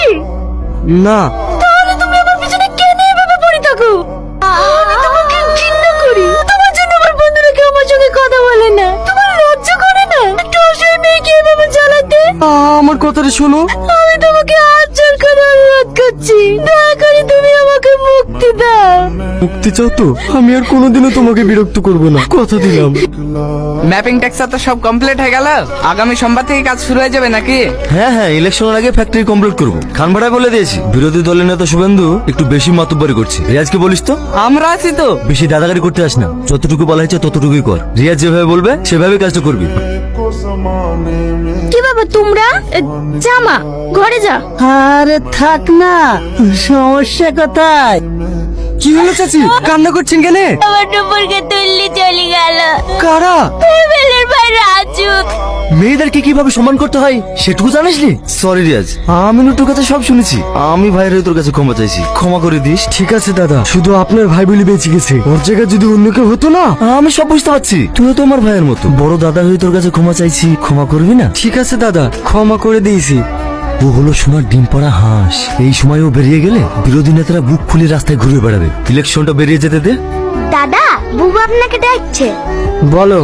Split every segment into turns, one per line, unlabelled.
ভালোবাসি?
না।
তাহলে তুমি আমার পিছনে কেন এভাবে পড়ে থাকো? আমি তোমাকে ঘৃণা করি। তোমার জন্য আমার বন্ধুরা কেউ আমার সঙ্গে কথা বলে না। তোমার লজ্জা করে না একটা অসহায় মেয়েকে এভাবে জ্বালাতে?
আমার কথাটা শোনো।
আমি তোমাকে হাত জোর করে অনুরোধ করছি, দয়া করে তুমি আমাকে মুক্তি দাও।
মুক্তি চাও তো? আমি আর কোনোদিনও তোমাকে বিরক্ত করব না, কথা দিলাম।
ম্যাপিং টেক্সচার তো সব কমপ্লিট হয়ে গেল। আগামী সোমবার থেকে কাজ শুরু হয়ে যাবে নাকি?
হ্যাঁ হ্যাঁ, ইলেকশনের আগে ফ্যাক্টরি কমপ্লিট করবো। খান ভাড়ায় বলে দিয়েছি। বিরোধী দলের নেতা শুভেন্দু একটু বেশি মাতব্বরি করছে। রিয়াজকে বলিস তো।
আমরা আছি তো।
বেশি দাদাগারি করতে আস না, যতটুকু বলা হয়েছে ততটুকুই কর। রিয়াজ যেভাবে বলবে সেভাবে কাজটা করবি।
কি বাবা তোমরা? জামা ঘরে যা।
আরে থাক না, সমস্যা কোথায়? কি হলো চাচি, কান্না করছেন কেন?
আমার নুপুরকে তুললি চলে গেল।
কারা?
বেলের ভাই রাজু।
মেয়েদেরকে কিভাবে সম্মান করতে হয় সেটুকু জানিস নি? সরি রিয়াজ, আমি নুটুর কাছে সব শুনেছি। আমি ভাইয়ের তোর কাছে ক্ষমা চাইছি, ক্ষমা করে দিস।
ঠিক আছে দাদা, শুধু আপনার ভাই বলে বেঁচে গেছে। ওর জায়গায় যদি অন্য কেউ হতো না।
আমি সব বুঝতে পারছি, তুই তো আমার ভাইয়ের মতো। বড় দাদা হয়ে তোর কাছে ক্ষমা চাইছি, ক্ষমা করবি না?
ঠিক আছে দাদা, ক্ষমা করে দিয়েছি।
ও হলো সোনার ডিম পড়া হাঁস। এই সময় ও বেরিয়ে গেলে বিরোধী নেতারা বুক ফুলে রাস্তায় ঘুরে বেড়াবে। ইলেকশনটা বেরিয়ে যেতে দে।
দাদা বুবু আপনাকে ডাকছে।
বলো।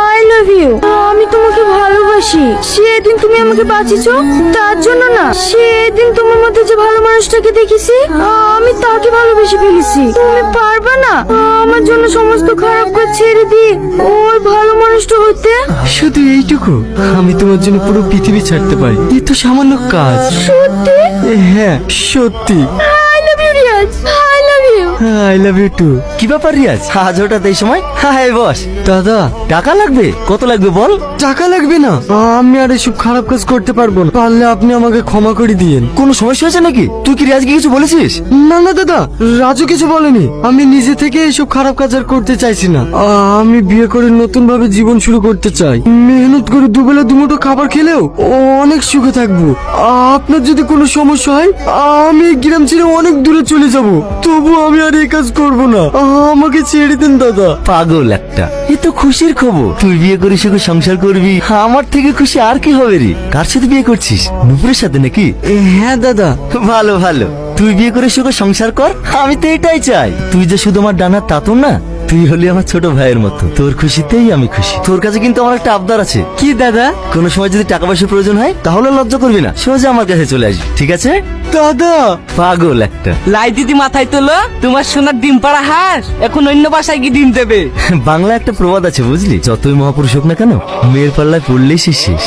I love you. আমি তোমাকে ভালোবাসি। সেদিন তুমি আমাকে বাঁচিয়েছো, তার জন্য না, সেদিন তোমার মধ্যে যে ভালো মানুষটাকে দেখেছি, আমি তাকে ভালোবেসে ফেলেছি। তুমি পারবে না আমার জন্য সমস্ত খারাপ কাজ ছেড়ে দিয়ে ওই ভালো মানুষটা হতে?
শুধু এইটুকু, আমি তোমার জন্য পুরো পৃথিবী ছাড়তে পারি। এ তো সামান্য কাজ।
সত্যি?
হ্যাঁ সত্যি।
I love you Riyaz, I love you.
I love you too.
কি ব্যাপার রিয়াজ, আজ হঠাৎ এই সময়? হ্যাঁ বস।
দাদা,
টাকা লাগবে? কত লাগবে বল?
টাকা লাগবে না, আমি আর এসব খারাপ কাজ করতে পারবো না। পারলে আপনি আমাকে ক্ষমা করে দিয়েন।
কোনো সমস্যা হয়েছে নাকি? তুই কি রিয়াজকে কিছু বলেছিস?
না না দাদা, রাজু কিছু বলেনি। আমি নিজে থেকে এসব খারাপ কাজ আর করতে চাইছি না। আমি বিয়ে করে নতুন ভাবে জীবন শুরু করতে চাই। মেহনত করে দুবেলা দুমুঠো খাবার খেলেও অনেক সুখে থাকবো। আপনার যদি কোনো সমস্যা হয়, আমি এই গ্রাম ছেড়ে অনেক দূরে চলে যাব। তবু আমি আর এই কাজ করব না। আমাকে ছেড়ে দেন দাদা।
পাগল একটা, এ তো খুশির খবর। তুই বিয়ে করে সুখে সংসার করবি, আমার থেকে খুশি আর কি হবে রে? কার সাথে বিয়ে করছিস? নুপুরের সাথে নাকি?
হ্যাঁ দাদা।
ভালো ভালো, তুই বিয়ে করে সুখে সংসার কর। আমি তো এটাই চাই। তুই যে শুধু আমার ডানার তাতন না, তুই হলি আমার ছোট ভাইয়ের মতো। তোর খুশিতেই আমি খুশি। তোর কাছে কিন্তু আমার একটা আবদার আছে।
কি দাদা?
কোনো সময় যদি টাকা পয়সা প্রয়োজন হয় তাহলে লজ্জা করবি না, সোজা আমার কাছে চলে আসবি, ঠিক আছে?
দাদা।
পাগল একটা।
লাই দিদি মাথায় তোলো, তোমার সোনার ডিম পাড়া হাঁস এখন অন্য বাসায় গিয়ে ডিম দেবে।
বাংলা একটা প্রবাদ আছে বুঝলি, যতই মহাপুরুষ হোক না কেন, মেয়ের পাল্লায় পড়লেই সে শেষ।